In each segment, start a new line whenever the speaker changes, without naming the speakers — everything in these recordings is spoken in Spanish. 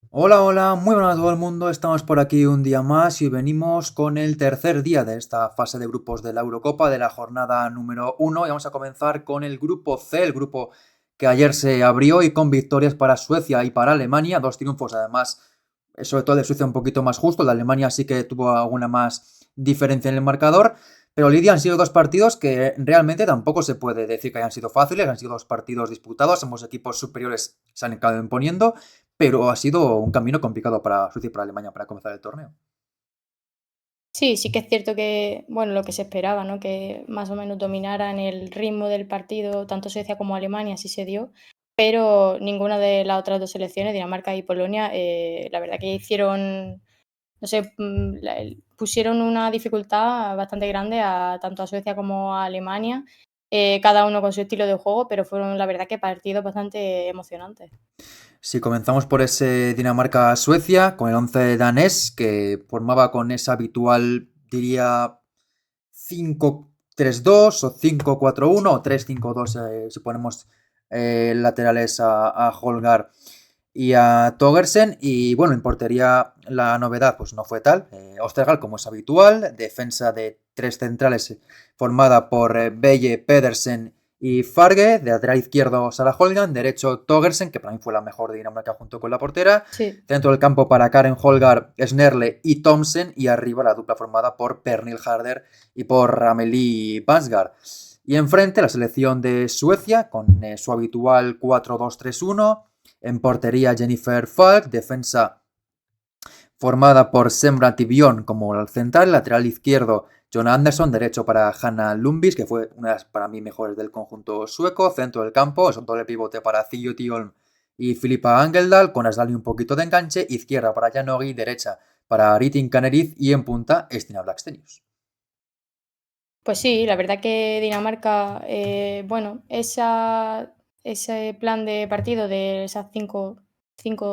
Hola, hola, muy buenas a todo el mundo. Estamos por aquí un día más y venimos con el tercer día de esta fase de grupos de la Eurocopa de la jornada número uno. Y vamos a comenzar con el grupo C, el grupo que ayer se abrió y con victorias para Suecia y para Alemania. Dos triunfos, además, sobre todo el de Suecia un poquito más justo. El de Alemania sí que tuvo alguna más diferencia en el marcador. Pero Lidia, han sido dos partidos que realmente tampoco se puede decir que hayan sido fáciles. Han sido dos partidos disputados. Ambos equipos superiores se han acabado imponiendo, pero ha sido un camino complicado para Suecia y para Alemania para comenzar el torneo.
Sí, sí que es cierto que, bueno, lo que se esperaba, ¿no? Que más o menos dominaran el ritmo del partido, tanto Suecia como Alemania, así se dio, pero ninguna de las otras dos selecciones, Dinamarca y Polonia, la verdad que hicieron, no sé, pusieron una dificultad bastante grande a tanto a Suecia como a Alemania, cada uno con su estilo de juego, pero fueron, la verdad, que partidos bastante emocionantes.
Si comenzamos por ese Dinamarca-Suecia, con el 11 danés, que formaba con esa habitual, diría, 5-3-2 o 5-4-1 o 3-5-2, si ponemos laterales a Holgar y a Togersen. Y bueno, en portería la novedad pues no fue tal. Ostergal, como es habitual, defensa de tres centrales formada por Belle, Pedersen y Farge, de lateral izquierdo Sara Holgan, derecho Togersen, que para mí fue la mejor de Dinamarca junto con la portera,
Sí.
centro del campo para Karen Holgar, Snerle y Thomsen, y arriba la dupla formada por Pernil Harder y por Amelie Bansgaard. Y enfrente la selección de Suecia con su habitual 4-2-3-1, en portería Jennifer Falk, defensa formada por Sembrant y Bjorn como el central, lateral izquierdo John Anderson, derecho para Hanna Lumbis, que fue una de las para mí mejores del conjunto sueco, centro del campo, son doble pivote para Cillo Tiolm y Filippa Angeldal, con Asdali un poquito de enganche, izquierda para Janogy, derecha para Ritin Kaneriz y en punta Stina Blackstenius.
Pues sí, la verdad que Dinamarca, bueno, ese plan de partido de esas cinco,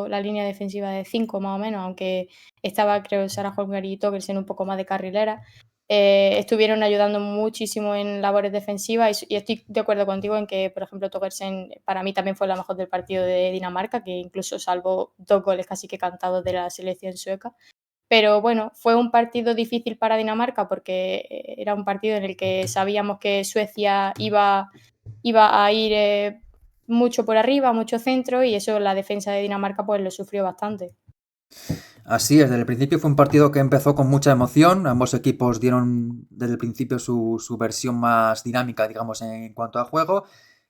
la línea defensiva de 5 más o menos, aunque estaba, creo, Sarah Holmgren y Togelsen un poco más de carrilera, estuvieron ayudando muchísimo en labores defensivas y estoy de acuerdo contigo en que, por ejemplo, Togelsen para mí también fue la mejor del partido de Dinamarca, que incluso salvó 2 goles casi que cantados de la selección sueca. Pero bueno, fue un partido difícil para Dinamarca porque era un partido en el que sabíamos que Suecia iba a ir mucho por arriba, mucho centro, y eso la defensa de Dinamarca pues lo sufrió bastante.
Así es, desde el principio fue un partido que empezó con mucha emoción. Ambos equipos dieron desde el principio su versión más dinámica, digamos, en cuanto a juego.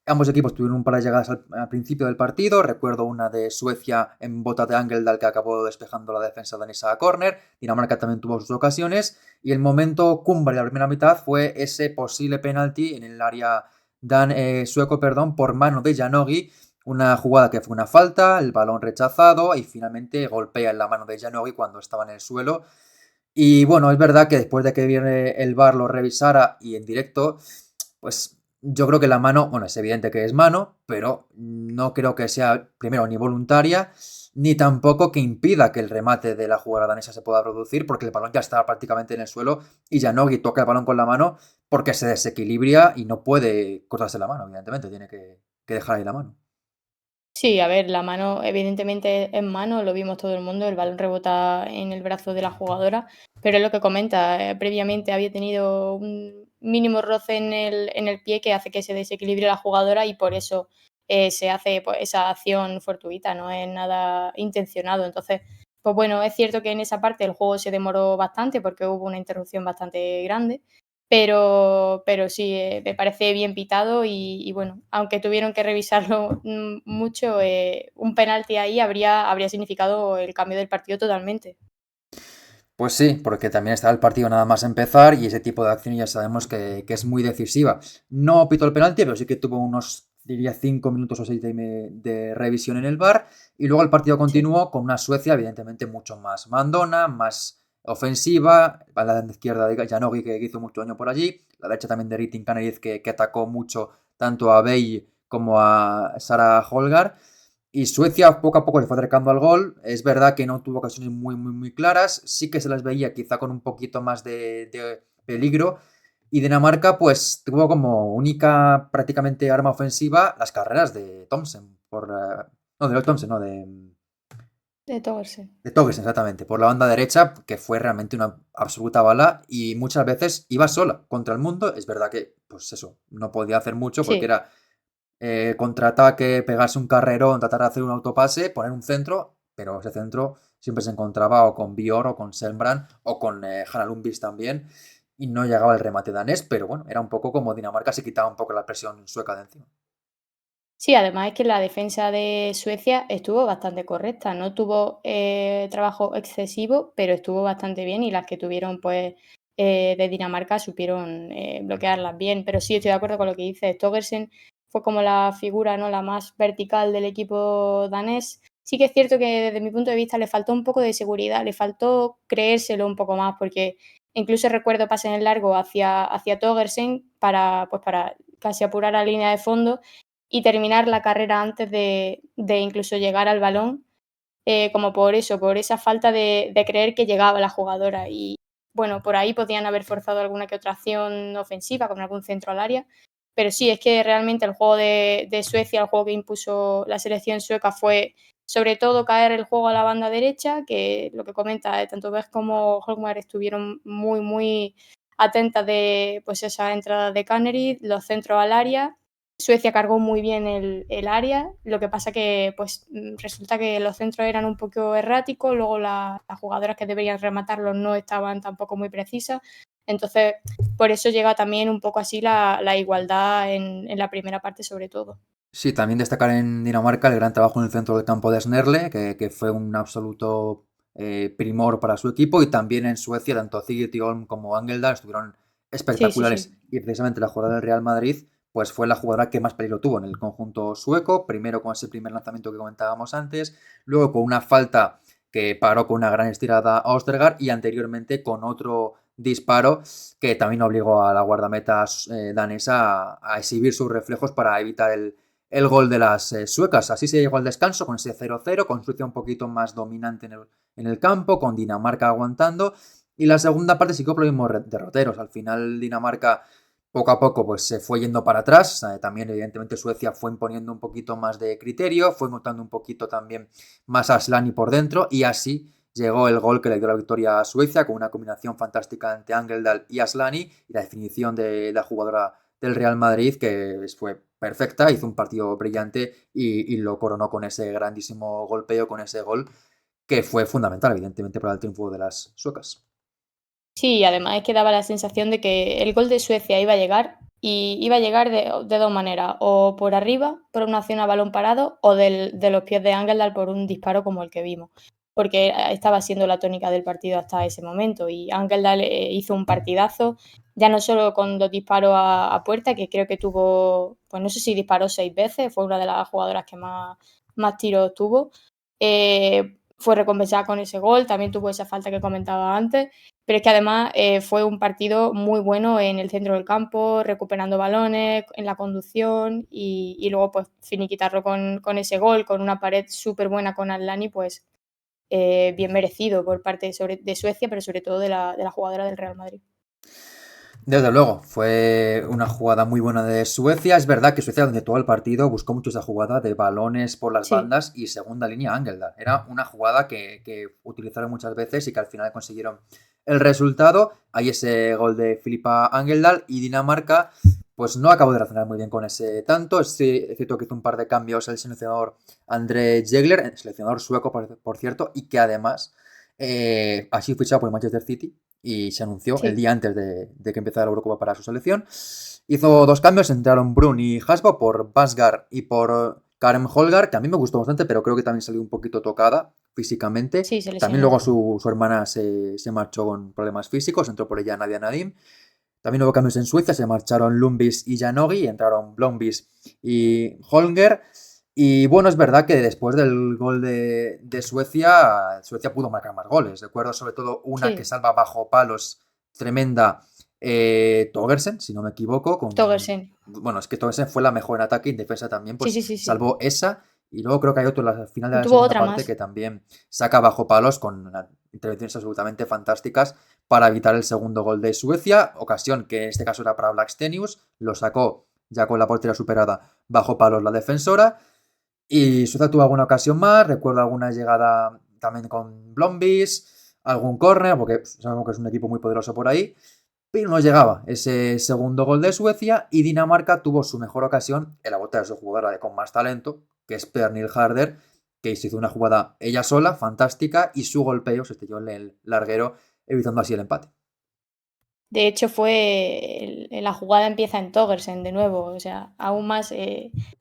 Ambos equipos tuvieron un par de llegadas al principio del partido. Recuerdo una de Suecia en bota de Angeldal que acabó despejando la defensa danesa a córner. Dinamarca también tuvo sus ocasiones. Y el momento cumbre de la primera mitad fue ese posible penalti en el área sueco, perdón, por mano de Janogy, una jugada que fue una falta, el balón rechazado y finalmente golpea en la mano de Janogy cuando estaba en el suelo. Y bueno, es verdad que después de que viene el VAR lo revisara y en directo, pues yo creo que la mano, bueno, es evidente que es mano, pero no creo que sea, primero, ni voluntaria, ni tampoco que impida que el remate de la jugada danesa se pueda producir, porque el balón ya está prácticamente en el suelo y Janogy toca el balón con la mano porque se desequilibra y no puede cortarse la mano, evidentemente, tiene que dejar ahí la mano.
Sí, a ver, la mano evidentemente es mano, lo vimos todo el mundo, el balón rebota en el brazo de la jugadora, pero es lo que comenta, previamente había tenido un mínimo roce en el pie que hace que se desequilibre la jugadora y por eso se hace pues, esa acción fortuita, no es nada intencionado. Entonces, pues bueno, es cierto que en esa parte el juego se demoró bastante porque hubo una interrupción bastante grande, pero sí, me parece bien pitado y bueno, aunque tuvieron que revisarlo, mucho, un penalti ahí habría significado el cambio del partido totalmente.
Pues sí, porque también está el partido nada más empezar y ese tipo de acción ya sabemos que es muy decisiva. No pitó el penalti, pero sí que tuvo unos, diría, 5 minutos o 6 de revisión en el VAR. Y luego el partido
Sí.
continuó con una Suecia, evidentemente, mucho más mandona, más ofensiva. A la izquierda de Janogy, que hizo mucho daño por allí. La derecha también de Ritin Kaneriz, que atacó mucho tanto a Bey como a Sara Holgar. Y Suecia poco a poco se fue acercando al gol. Es verdad que no tuvo ocasiones muy, muy, muy claras. Sí que se las veía quizá con un poquito más de peligro. Y Dinamarca, pues, tuvo como única prácticamente arma ofensiva las carreras de Thompson. No, de Thompson, no, de.
De Togersen.
De Togues, exactamente, por la banda derecha, que fue realmente una absoluta bala y muchas veces iba sola contra el mundo. Es verdad que, pues eso, no podía hacer mucho porque
Sí.
era contraataque, pegarse un carrerón, tratar de hacer un autopase, poner un centro, pero ese centro siempre se encontraba o con Bior o con Sembran o con Hanna Lundqvist también y no llegaba el remate danés, pero bueno, era un poco como Dinamarca se quitaba un poco la presión sueca de encima.
Sí, además es que la defensa de Suecia estuvo bastante correcta, no tuvo trabajo excesivo, pero estuvo bastante bien y las que tuvieron pues de Dinamarca supieron bloquearlas bien. Pero sí, estoy de acuerdo con lo que dices. Togersen fue como la figura, ¿no?, la más vertical del equipo danés. Sí que es cierto que desde mi punto de vista le faltó un poco de seguridad, le faltó creérselo un poco más, porque incluso recuerdo pases en largo hacia Togersen pues para casi apurar la línea de fondo y terminar la carrera antes de incluso llegar al balón, como por eso, por esa falta de creer que llegaba la jugadora. Y bueno, por ahí podían haber forzado alguna que otra acción ofensiva, como algún centro al área. Pero sí, es que realmente el juego de Suecia, el juego que impuso la selección sueca fue sobre todo caer el juego a la banda derecha, que lo que comenta, tanto Berg como Holmgren estuvieron muy, muy atentas de pues esa entrada de Kaneryd, los centros al área. Suecia cargó muy bien el área, lo que pasa que pues resulta que los centros eran un poco erráticos, luego las jugadoras que deberían rematarlos no estaban tampoco muy precisas, entonces por eso llega también un poco así la igualdad en la primera parte sobre todo.
Sí, también destacar en Dinamarca el gran trabajo en el centro del campo de Snerle, que fue un absoluto primor para su equipo, y también en Suecia, tanto Sigrid Holm como Angeldal estuvieron
Sí, sí,
espectaculares.
sí.
Y precisamente la jugadora del Real Madrid, pues fue la jugadora que más peligro tuvo en el conjunto sueco, primero con ese primer lanzamiento que comentábamos antes, luego con una falta que paró con una gran estirada a Ostergaard y anteriormente con otro disparo que también obligó a la guardameta danesa a exhibir sus reflejos para evitar el gol de las suecas. Así se llegó al descanso con ese 0-0, con Suecia un poquito más dominante en el campo, con Dinamarca aguantando. Y la segunda parte siguió por los mismos derroteros. Al final Dinamarca poco a poco pues se fue yendo para atrás. También evidentemente Suecia fue imponiendo un poquito más de criterio, fue notando un poquito también más a Slani por dentro y así llegó el gol que le dio la victoria a Suecia con una combinación fantástica entre Angeldal y Aslani y la definición de la jugadora del Real Madrid que fue perfecta, hizo un partido brillante y lo coronó con ese grandísimo golpeo, con ese gol que fue fundamental evidentemente para el triunfo de las suecas.
Sí, además es que daba la sensación de que el gol de Suecia iba a llegar y iba a llegar de dos maneras, o por arriba, por una acción a balón parado, o de los pies de Angeldal por un disparo como el que vimos, porque estaba siendo la tónica del partido hasta ese momento y Angeldal hizo un partidazo, ya no solo con 2 disparos a puerta, que creo que tuvo, pues no sé si disparó 6 veces, fue una de las jugadoras que más tiros tuvo, fue recompensada con ese gol, también tuvo esa falta que comentaba antes, pero es que además fue un partido muy bueno en el centro del campo, recuperando balones, en la conducción y luego pues finiquitarlo con ese gol, con una pared súper buena con Atlani, pues bien merecido por parte de Suecia, pero sobre todo de la jugadora del Real Madrid.
Desde luego, fue una jugada muy buena de Suecia. Es verdad que Suecia, donde todo el partido, buscó mucho esa jugada de balones por las
Sí,
bandas y segunda línea Angeldal. Era una jugada que utilizaron muchas veces y que al final consiguieron el resultado. Hay ese gol de Filipa Angeldal y Dinamarca, pues no acabó de reaccionar muy bien con ese tanto. Es cierto que hizo un par de cambios el seleccionador André Jegler, el seleccionador sueco, por cierto, y que además ha sido fichado por el Manchester City y se anunció el
sí,
día antes de que empezara la Eurocopa para su selección. Hizo 2 cambios, entraron Brun y Hasbo por Basgar y por Karen Holgar, que a mí me gustó bastante, pero creo que también salió un poquito tocada físicamente.
sí, se
También
lesionó.
luego su hermana se marchó con problemas físicos, entró por ella Nadia Nadim. También hubo cambios en Suecia, se marcharon Lumbis y Janogy, entraron Blombis y Holger. Y bueno, es verdad que después del gol de Suecia, Suecia pudo marcar más goles. Recuerdo sobre todo una que
Sí,
salva bajo palos tremenda Togersen, si no me equivoco.
Togersen.
Bueno, es que Togersen fue la mejor en ataque y en defensa también,
Sí,
pues
sí, sí, sí.
salvó esa. Y luego creo que hay otro al final de
Y
la
tuvo
segunda
otra
parte que
más.
también saca bajo palos con intervenciones absolutamente fantásticas para evitar el segundo gol de Suecia, ocasión que en este caso era para Blackstenius, lo sacó ya con la portería superada bajo palos la defensora y Suecia tuvo alguna ocasión más, recuerdo alguna llegada también con Blomqvist, algún córner, porque sabemos que es un equipo muy poderoso por ahí, pero no llegaba ese segundo gol de Suecia y Dinamarca tuvo su mejor ocasión en la bota de su jugadora con más talento, que es Pernille Harder, que se hizo una jugada ella sola, fantástica, y su golpeo se estrelló en el larguero, evitando así el empate.
De hecho, la jugada empieza en Togersen de nuevo, o sea, aún más,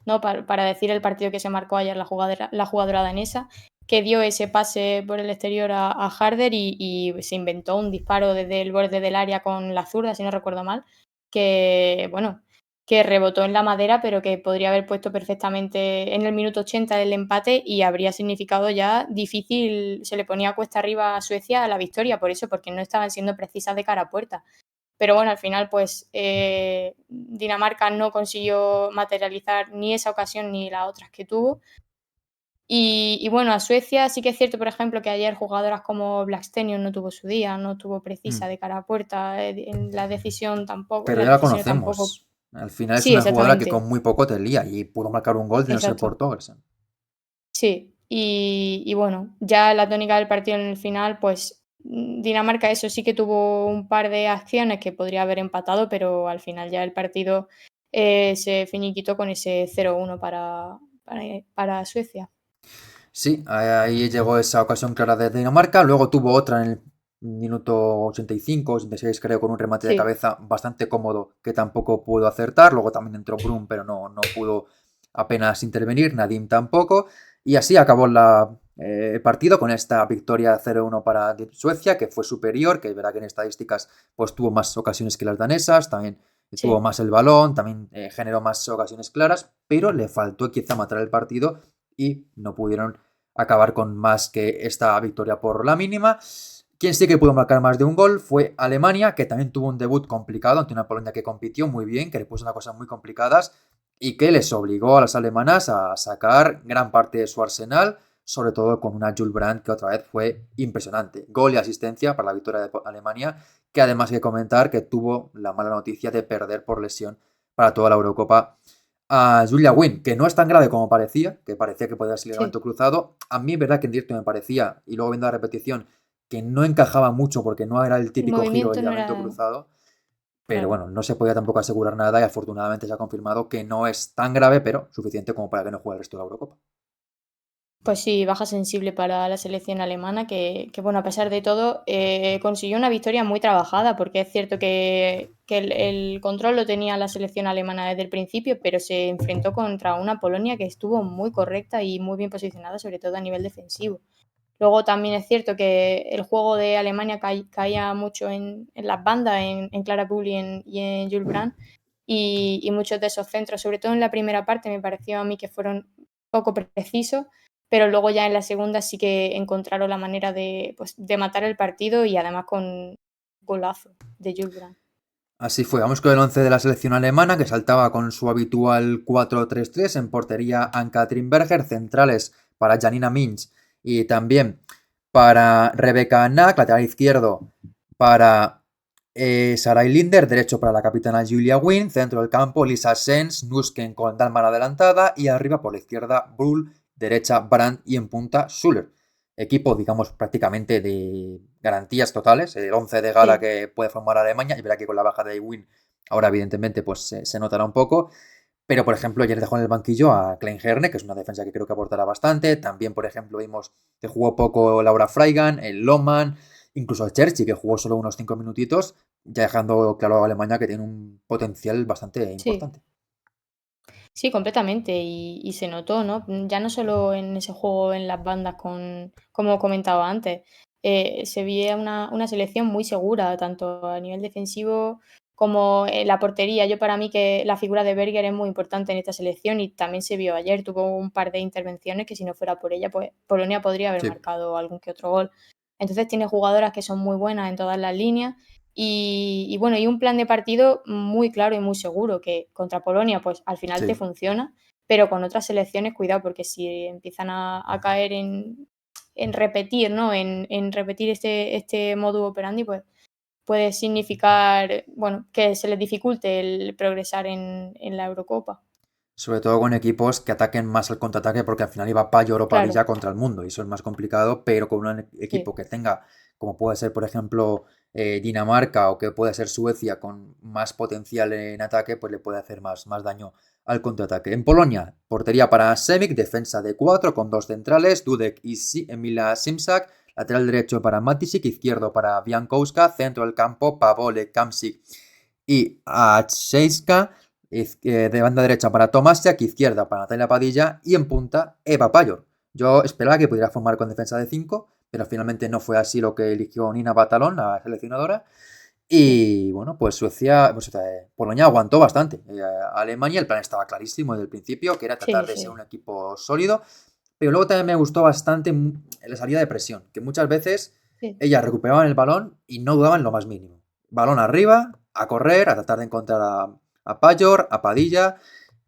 ¿no? Para decir el partido que se marcó ayer la jugadora danesa, que dio ese pase por el exterior a Harder y se inventó un disparo desde el borde del área con la zurda, si no recuerdo mal, que, bueno, que rebotó en la madera, pero que podría haber puesto perfectamente en el minuto 80 del empate y habría significado ya difícil, se le ponía cuesta arriba a Suecia a la victoria, por eso, porque no estaban siendo precisas de cara a puerta. Pero bueno, al final, pues Dinamarca no consiguió materializar ni esa ocasión ni las otras que tuvo. Y bueno, a Suecia sí que es cierto, por ejemplo, que ayer jugadoras como Blackstenius no tuvo su día, no tuvo precisa
Mm.
de cara a puerta, en la decisión tampoco, en
Pero
las
ya la
decisiones tampoco.
conocemos. Al final es
Sí,
una jugadora que con
exactamente,
muy poco te lía y pudo marcar un gol de no ser
exacto.
por Togersen.
Sí, y bueno, ya la tónica del partido en el final, pues Dinamarca eso sí que tuvo un par de acciones que podría haber empatado, pero al final ya el partido se finiquitó con ese 0-1 para Suecia.
Sí, ahí llegó esa ocasión clara de Dinamarca. Luego tuvo otra en el minuto 85, 86, creo, con un remate de
Sí,
cabeza bastante cómodo que tampoco pudo acertar. Luego también entró Brum, pero no pudo apenas intervenir. Nadim tampoco. Y así acabó el partido con esta victoria 0-1 para Suecia, que fue superior, que verá que en estadísticas pues tuvo más ocasiones que las danesas, también tuvo
sí.
más el balón, también generó más ocasiones claras, pero le faltó quizá matar el partido y no pudieron acabar con más que esta victoria por la mínima. Quien sí que pudo marcar más de un gol fue Alemania, que también tuvo un debut complicado ante una Polonia que compitió muy bien, que le puso unas cosas muy complicadas y que les obligó a las alemanas a sacar gran parte de su arsenal, sobre todo con una Jules Brandt que otra vez fue impresionante. Gol y asistencia para la victoria de Alemania, que además hay que comentar que tuvo la mala noticia de perder por lesión para toda la Eurocopa a Julia Wynn, que no es tan grave como parecía, que parecía que podía ser ligamento
Sí,
cruzado. A mí, verdad que en directo me parecía, y luego viendo la repetición, que no encajaba mucho porque no era el
el
típico giro de
movimiento no
ligamento
era
cruzado. Pero
claro.
bueno, no se podía tampoco asegurar nada y afortunadamente se ha confirmado que no es tan grave, pero suficiente como para que no juegue el resto de la Eurocopa.
Pues sí, baja sensible para la selección alemana que, bueno, a pesar de todo, consiguió una victoria muy trabajada, porque es cierto que el control lo tenía la selección alemana desde el principio, pero se enfrentó contra una Polonia que estuvo muy correcta y muy bien posicionada, sobre todo a nivel defensivo. Luego también es cierto que el juego de Alemania caía mucho en las bandas, en Clara Bull y en Jules Brandt, y muchos de esos centros, sobre todo en la primera parte, me pareció a mí que fueron poco precisos, pero luego ya en la segunda sí que encontraron la manera de, pues, de matar el partido y además con golazo de Jules Brandt.
Así fue, vamos con el 11 de la selección alemana que saltaba con su habitual 4-3-3 en portería Ann-Kathrin Berger, centrales para Janina Minch y también para Rebecca Nack, lateral izquierdo para Sarai Linder, derecho para la capitana Julia Wynn, centro del campo Lisa Sens, Nusken con Dalmar adelantada y arriba por la izquierda Brull, derecha Brandt y en punta Schuller. Equipo, digamos, prácticamente de garantías totales, el 11 de gala
Sí,
que puede formar Alemania, y verá que con la baja de Win ahora evidentemente pues se notará un poco, pero por ejemplo ayer dejó en el banquillo a Klein Herne, que es una defensa que creo que aportará bastante, también por ejemplo vimos que jugó poco Laura Freigan, el Loman, incluso el Cherchi, que jugó solo unos 5 minutitos, ya dejando claro a Alemania que tiene un potencial bastante
sí.
importante.
Sí, completamente, y se notó, ¿no? Ya no solo en ese juego en las bandas como comentaba antes, se veía una selección muy segura, tanto a nivel defensivo como en la portería. Yo para mí que la figura de Berger es muy importante en esta selección y también se vio ayer, tuvo un par de intervenciones que si no fuera por ella, pues Polonia podría haber
Sí,
marcado algún que otro gol. Entonces tiene jugadoras que son muy buenas en todas las líneas y bueno, y un plan de partido muy claro y muy seguro, que contra Polonia, pues al final te
sí.
funciona, pero con otras selecciones, cuidado, porque si empiezan a caer en repetir, ¿no? En repetir este modo operandi, pues puede significar, bueno, que se les dificulte el progresar en la Eurocopa.
Sobre todo con equipos que ataquen más al contraataque, porque al final iba Payor o
Claro,
Padilla contra el mundo y eso es más complicado, pero con un equipo
sí.
que tenga, como puede ser, por ejemplo, Dinamarca o que puede ser Suecia con más potencial en ataque, pues le puede hacer más daño al contraataque. En Polonia, portería para Semic, defensa de 4 con dos centrales, Dudek y Emila Simsak, lateral derecho para Matisik, izquierdo para Biankowska, centro del campo, Pavole, Kamsik y Acheiska, de banda derecha para Tomasiak, izquierda para Natalia Padilla y en punta Eva Payor. Yo esperaba que pudiera formar con defensa de 5, pero finalmente no fue así lo que eligió Nina Batalón, la seleccionadora.
Sí.
Y bueno, pues Polonia aguantó bastante. Alemania, el plan estaba clarísimo desde el principio, que era tratar
Sí,
de ser
sí,
un equipo sólido. Pero luego también me gustó bastante la salida de presión, que muchas veces
sí.
ellas recuperaban el balón y no dudaban lo más mínimo. Balón arriba, a correr, a tratar de encontrar a Payor, a Padilla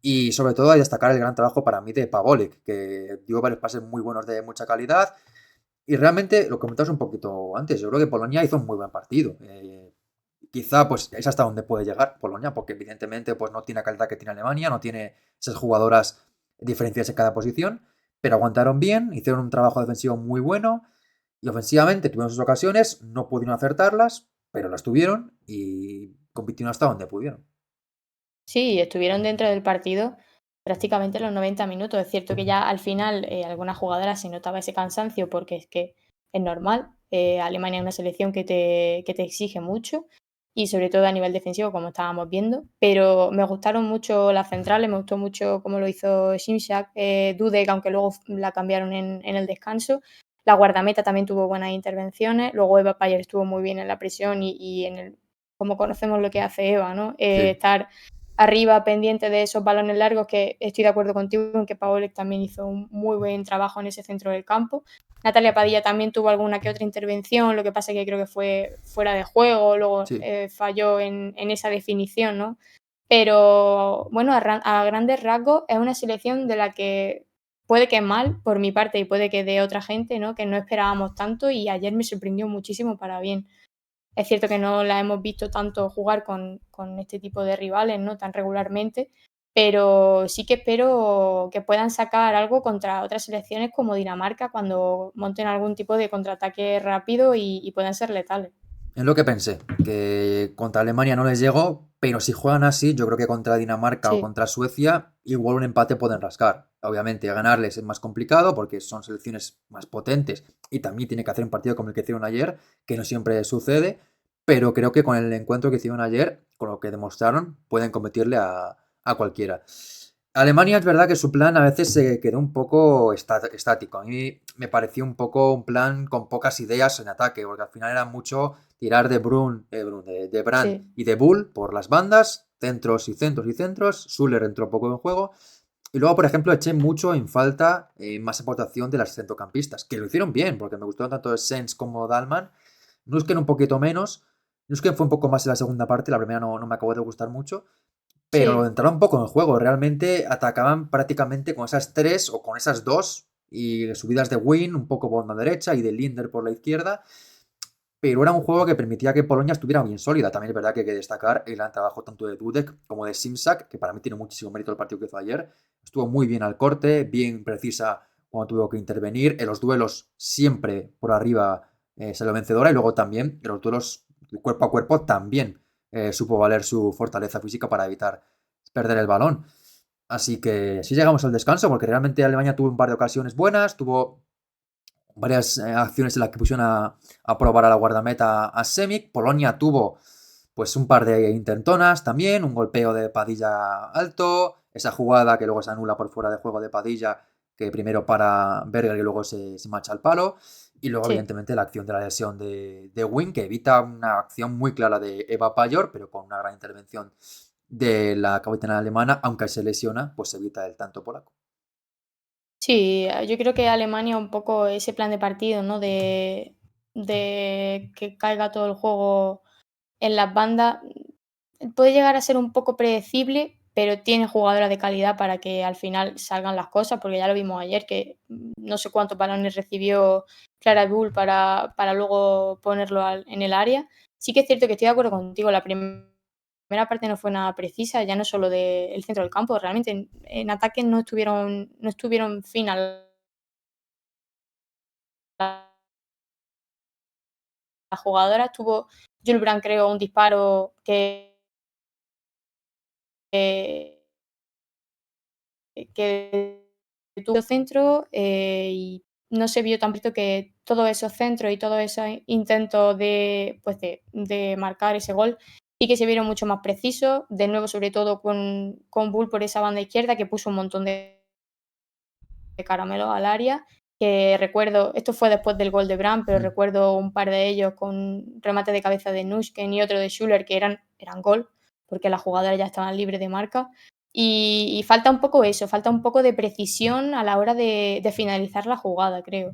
y sobre todo a destacar el gran trabajo para mí de Pavolic, que dio varios pases muy buenos de mucha calidad. Y realmente, lo comentabas un poquito antes, yo creo que Polonia hizo un muy buen partido. Quizá pues es hasta donde puede llegar Polonia, porque evidentemente pues no tiene la calidad que tiene Alemania, no tiene esas jugadoras diferenciadas en cada posición, pero aguantaron bien, hicieron un trabajo defensivo muy bueno y ofensivamente tuvieron sus ocasiones, no pudieron acertarlas, pero las tuvieron y compitieron hasta donde pudieron.
Sí, estuvieron dentro del partido prácticamente los 90 minutos. Es cierto que ya al final, algunas jugadoras se notaba ese cansancio porque es que es normal. Alemania es una selección que te exige mucho y sobre todo a nivel defensivo, como estábamos viendo. Pero me gustaron mucho las centrales, me gustó mucho cómo lo hizo Shimshak, Dudek, aunque luego la cambiaron en el descanso. La guardameta también tuvo buenas intervenciones. Luego Eva Payer estuvo muy bien en la presión y en el, como conocemos lo que hace Eva, ¿no?
Sí,
Estar arriba pendiente de esos balones largos, que estoy de acuerdo contigo en que Paoli también hizo un muy buen trabajo en ese centro del campo. Natalia Padilla también tuvo alguna que otra intervención, lo que pasa es que creo que fue fuera de juego, luego
sí.
falló en esa definición, ¿no? Pero bueno, a grandes rasgos es una selección de la que puede que mal por mi parte y puede que de otra gente, ¿no? Que no esperábamos tanto y ayer me sorprendió muchísimo para bien. Es cierto que no la hemos visto tanto jugar con este tipo de rivales, ¿no? Tan regularmente, pero sí que espero que puedan sacar algo contra otras selecciones como Dinamarca cuando monten algún tipo de contraataque rápido y puedan ser letales.
Es lo que pensé, que contra Alemania no les llegó, pero si juegan así, yo creo que contra Dinamarca o
Sí,
contra Suecia, igual un empate pueden rascar. Obviamente, ganarles es más complicado porque son selecciones más potentes y también tiene que hacer un partido como el que hicieron ayer, que no siempre sucede, pero creo que con el encuentro que hicieron ayer, con lo que demostraron, pueden competirle a cualquiera. Alemania es verdad que su plan a veces se quedó un poco estático. A mí me pareció un poco un plan con pocas ideas en ataque, porque al final era mucho tirar de Brand
sí,
y de Bull por las bandas, centros y centros y centros. Suller entró poco en juego. Y luego, por ejemplo, eché mucho en falta más aportación de las centrocampistas, que lo hicieron bien, porque me gustaron tanto Sens como Dalman. Nusken un poquito menos. Nusken fue un poco más en la segunda parte, la primera no me acabó de gustar mucho, pero
sí.
entraron un poco en el juego. Realmente atacaban prácticamente con esas tres o con esas dos y subidas de Win, un poco por la derecha y de Linder por la izquierda. Pero era un juego que permitía que Polonia estuviera bien sólida. También es verdad que hay que destacar el gran trabajo tanto de Dudek como de Simsak, que para mí tiene muchísimo mérito el partido que hizo ayer. Estuvo muy bien al corte, bien precisa cuando tuvo que intervenir. En los duelos siempre por arriba salió vencedora y luego también en los duelos cuerpo a cuerpo también supo valer su fortaleza física para evitar perder el balón. Así que sí llegamos al descanso porque realmente Alemania tuvo un par de ocasiones buenas, tuvo varias acciones en las que pusieron a probar a la guardameta a Semic. Polonia tuvo pues un par de intentonas también, un golpeo de Padilla alto, esa jugada que luego se anula por fuera de juego de Padilla, que primero para Berger y luego se marcha al palo. Y luego,
Sí.
evidentemente, la acción de la lesión de Wing, que evita una acción muy clara de Eva Payor, pero con una gran intervención de la capitana alemana, aunque se lesiona, pues evita el tanto polaco.
Sí, yo creo que Alemania un poco ese plan de partido, ¿no? De que caiga todo el juego en las bandas, puede llegar a ser un poco predecible, pero tiene jugadoras de calidad para que al final salgan las cosas, porque ya lo vimos ayer que no sé cuántos balones recibió Clara Bull para luego ponerlo en el área. Sí que es cierto que estoy de acuerdo contigo, la primera primera parte no fue nada precisa, ya no solo del centro del campo, realmente en ataque no estuvieron fin a la jugadora. Tuvo Jules Brand, creo, un disparo que que tuvo centro, y no se vio tan tanto que todos esos centros y todos esos intentos de, pues de marcar ese gol sí que se vieron mucho más precisos. De nuevo, sobre todo con Bull por esa banda izquierda, que puso un montón de caramelos al área. Que recuerdo, esto fue después del gol de Brandt, pero recuerdo un par de ellos con remate de cabeza de Nushken y otro de Schuller que eran gol, porque las jugadoras ya estaban libres de marca. Y falta un poco eso, falta un poco de precisión a la hora de finalizar la jugada, creo.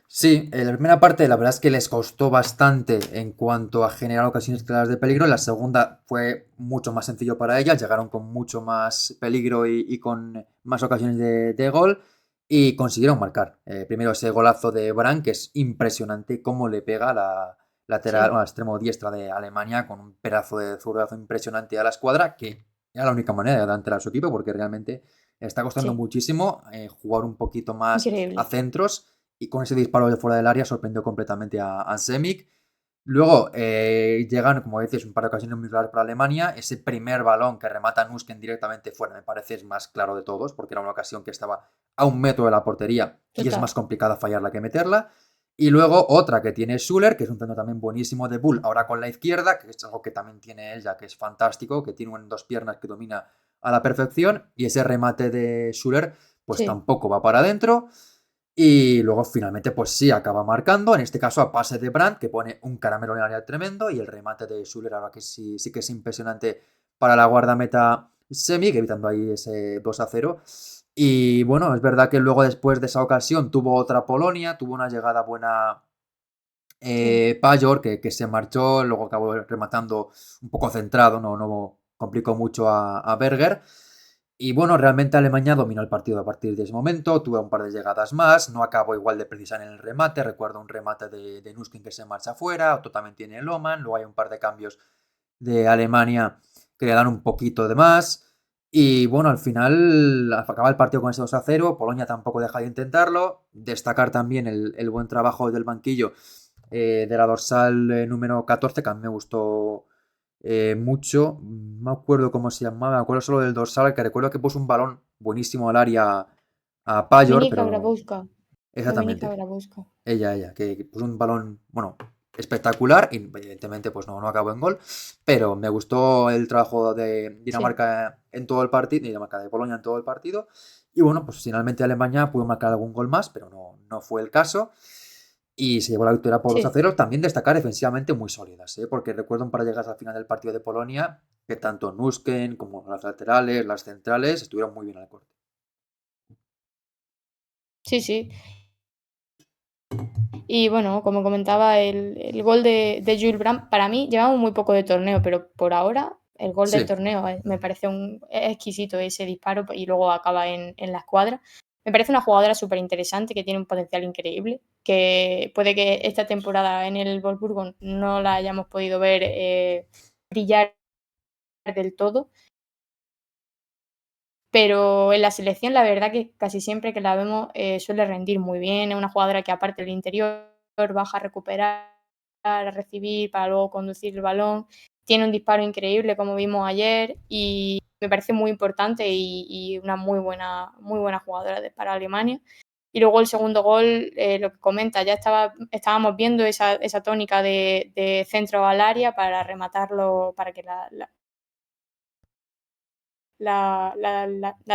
Sí, en la primera parte la verdad es que les costó bastante en cuanto a generar ocasiones claras de peligro. En la segunda fue mucho más sencillo para ellas, llegaron con mucho más peligro y con más ocasiones de gol y consiguieron marcar. Primero ese golazo de Brand, que es impresionante cómo le pega a la lateral,
Sí,
o al extremo diestra de Alemania con un pedazo de zurdazo impresionante a la escuadra, que era la única manera de adelantar a su equipo porque realmente está costando
sí,
muchísimo jugar un poquito más a
increíble.
centros y con ese disparo de fuera del área sorprendió completamente a Semic. Luego llegan, como dices, un par de ocasiones muy claras para Alemania. Ese primer balón que remata Nusken directamente fuera me parece es más claro de todos, porque era una ocasión que estaba a 1 metro de la portería y es
Total.
más complicada fallarla que meterla. Y luego otra que tiene Schuller, que es un centro también buenísimo de Bull, ahora con la izquierda, que es algo que también tiene ella, que es fantástico, que tiene dos piernas que domina a la perfección. Y ese remate de Schuller, pues
Sí,
tampoco va para adentro. Y luego finalmente, pues sí, acaba marcando, en este caso a pase de Brandt, que pone un caramelo en el área tremendo, y el remate de Schuller, ahora que sí que es impresionante para la guardameta Semi, evitando ahí ese 2-0. Y bueno, es verdad que luego después de esa ocasión tuvo otra Polonia, tuvo una llegada buena
sí.
Pajor, que se marchó, luego acabó rematando un poco centrado, no complicó mucho a Berger. Y bueno, realmente Alemania dominó el partido a partir de ese momento, tuvo un par de llegadas más, no acabó igual de precisar en el remate, recuerdo un remate de Nuskin que se marcha afuera, otro también tiene Loman, luego hay un par de cambios de Alemania que le dan un poquito de más. Y bueno, al final acaba el partido con ese 2-0. Polonia tampoco deja de intentarlo. Destacar también el buen trabajo del banquillo de la dorsal número 14, que a mí me gustó mucho. No me acuerdo cómo se llamaba, me acuerdo solo del dorsal, que recuerdo que puso un balón buenísimo al área a Pajor,
Dominika
pero
Grabowska. Dominika
exactamente,
Grabowska.
ella, que puso un balón, bueno, espectacular, y evidentemente pues no acabó en gol, pero me gustó el trabajo de
Sí.
Dinamarca en todo el partido, Dinamarca de Polonia en todo el partido, y bueno, pues finalmente Alemania pudo marcar algún gol más, pero no fue el caso. Y se llevó la victoria por 2 a
Sí,
0. También destacar defensivamente muy sólidas, porque recuerdo un par de llegadas al final del partido de Polonia que tanto Nusken como las laterales, las centrales, estuvieron muy bien al corte.
sí, sí. Y bueno, como comentaba, el gol de Jules Brandt, para mí llevamos muy poco de torneo, pero por ahora el gol del
Sí,
torneo me parece es exquisito ese disparo y luego acaba en la escuadra. Me parece una jugadora súper interesante que tiene un potencial increíble, que puede que esta temporada en el Wolfsburgo no la hayamos podido ver brillar del todo, pero en la selección la verdad que casi siempre que la vemos suele rendir muy bien. Es una jugadora que aparte del interior baja a recuperar, a recibir para luego conducir el balón. Tiene un disparo increíble como vimos ayer y me parece muy importante y una muy buena jugadora para Alemania. Y luego el segundo gol, lo que comenta, ya estábamos viendo esa tónica de centro al área para rematarlo, para que la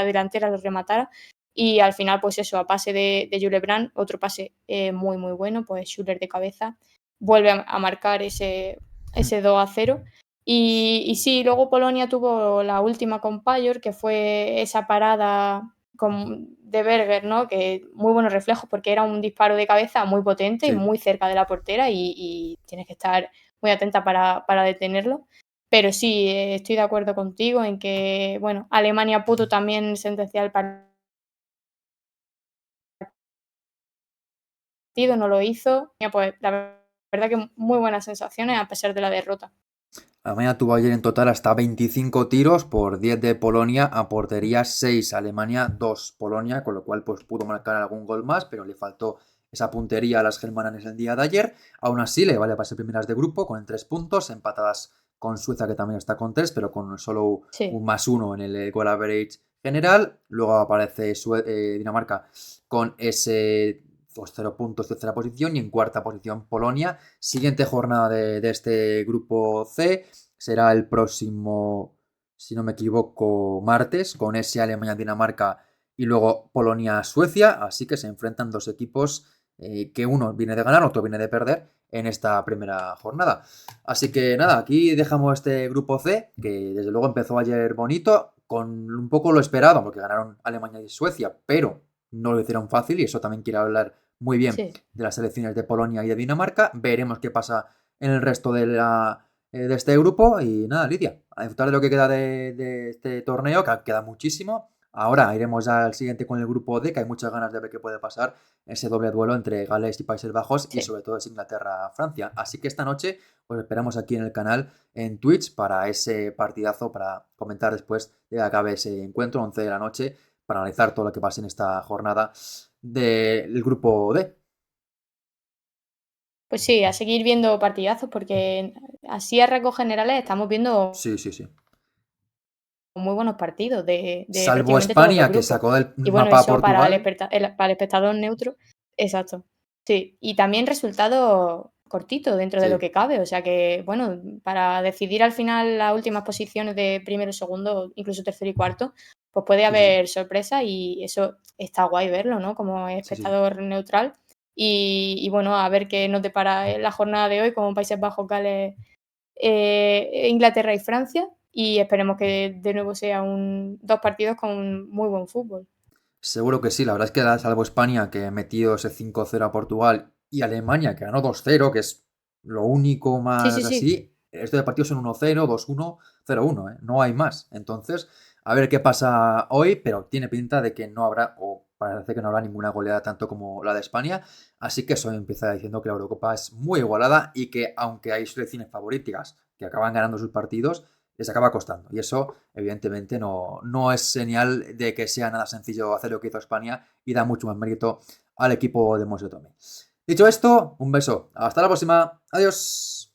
delantera lo rematara. Y al final, pues eso, a pase de Jules Brand, otro pase muy, muy bueno, pues Schuller de cabeza vuelve a marcar ese 2-0. Y sí, luego Polonia tuvo la última con Pajor, que fue esa parada de Berger, ¿no? Que muy buenos reflejos porque era un disparo de cabeza muy potente y
sí.
muy cerca de la portera y tienes que estar muy atenta para detenerlo. Pero sí, estoy de acuerdo contigo en que, bueno, Alemania pudo también sentenciar el partido, no lo hizo. Pues la verdad que muy buenas sensaciones a pesar de la derrota.
Alemania tuvo ayer en total hasta 25 tiros por 10 de Polonia a portería 6 Alemania, 2 Polonia, con lo cual pues pudo marcar algún gol más, pero le faltó esa puntería a las germanas el día de ayer. Aún así le vale para ser primeras de grupo con 3 puntos, empatadas con Suecia que también está con 3, pero con solo
Sí,
un +1 en el goal average general. Luego aparece Dinamarca con ese 0 puntos, tercera posición, y en cuarta posición Polonia. Siguiente jornada de este grupo C será el próximo, si no me equivoco, martes, con ese Alemania-Dinamarca y luego Polonia-Suecia. Así que se enfrentan dos equipos que uno viene de ganar, otro viene de perder en esta primera jornada. Así que nada, aquí dejamos este grupo C, que desde luego empezó ayer bonito, con un poco lo esperado, porque ganaron Alemania y Suecia, pero no lo hicieron fácil, y eso también quiere hablar muy bien
sí.
de las selecciones de Polonia y de Dinamarca. Veremos qué pasa en el resto de este grupo. Y nada, Lidia, a disfrutar de lo que queda de este torneo, que queda muchísimo. Ahora iremos al siguiente con el grupo D, que hay muchas ganas de ver qué puede pasar ese doble duelo entre Gales y Países Bajos, y
Sí.
sobre todo es Inglaterra-Francia. Así que esta noche os esperamos aquí en el canal en Twitch para ese partidazo, para comentar después de que acabe ese encuentro, 11 de la noche, para analizar todo lo que pase en esta jornada del grupo D.
Pues sí, a seguir viendo partidazos porque así a rasgos generales estamos viendo
Sí, sí, sí.
muy buenos partidos de
Salvo
prácticamente todos los
España, que
grupos.
sacó del
Y bueno,
mapa a
eso
Portugal.
para el espectador neutro exacto. Sí, y también resultados cortitos dentro de lo
Sí,
que cabe. O sea que, bueno, para decidir al final las últimas posiciones de primero, segundo, incluso tercero y cuarto, pues puede
sí, sí, sí.
haber sorpresas y eso está guay verlo, ¿no? Como
Sí, sí.
espectador neutral. Y bueno, a ver qué nos depara en la jornada de hoy con Países Bajos, Gales, Inglaterra y Francia. Y esperemos que de nuevo sea dos partidos con muy buen fútbol.
Seguro que sí. La verdad es que salvo España, que ha metido ese 5-0 a Portugal, y Alemania, que ganó 2-0, que es lo único
Sí, sí,
más
sí.
así, estos de partidos son 1-0, 2-1, 0-1, ¿eh? No hay más. Entonces, a ver qué pasa hoy, pero tiene pinta de que no habrá, o parece que no habrá ninguna goleada tanto como la de España. Así que eso empieza diciendo que la Eurocopa es muy igualada y que, aunque hay selecciones favoritas que acaban ganando sus partidos, les acaba costando. Y eso, evidentemente, no es señal de que sea nada sencillo hacer lo que hizo España, y da mucho más mérito al equipo de Mose Tome. Dicho esto, un beso. Hasta la próxima. Adiós.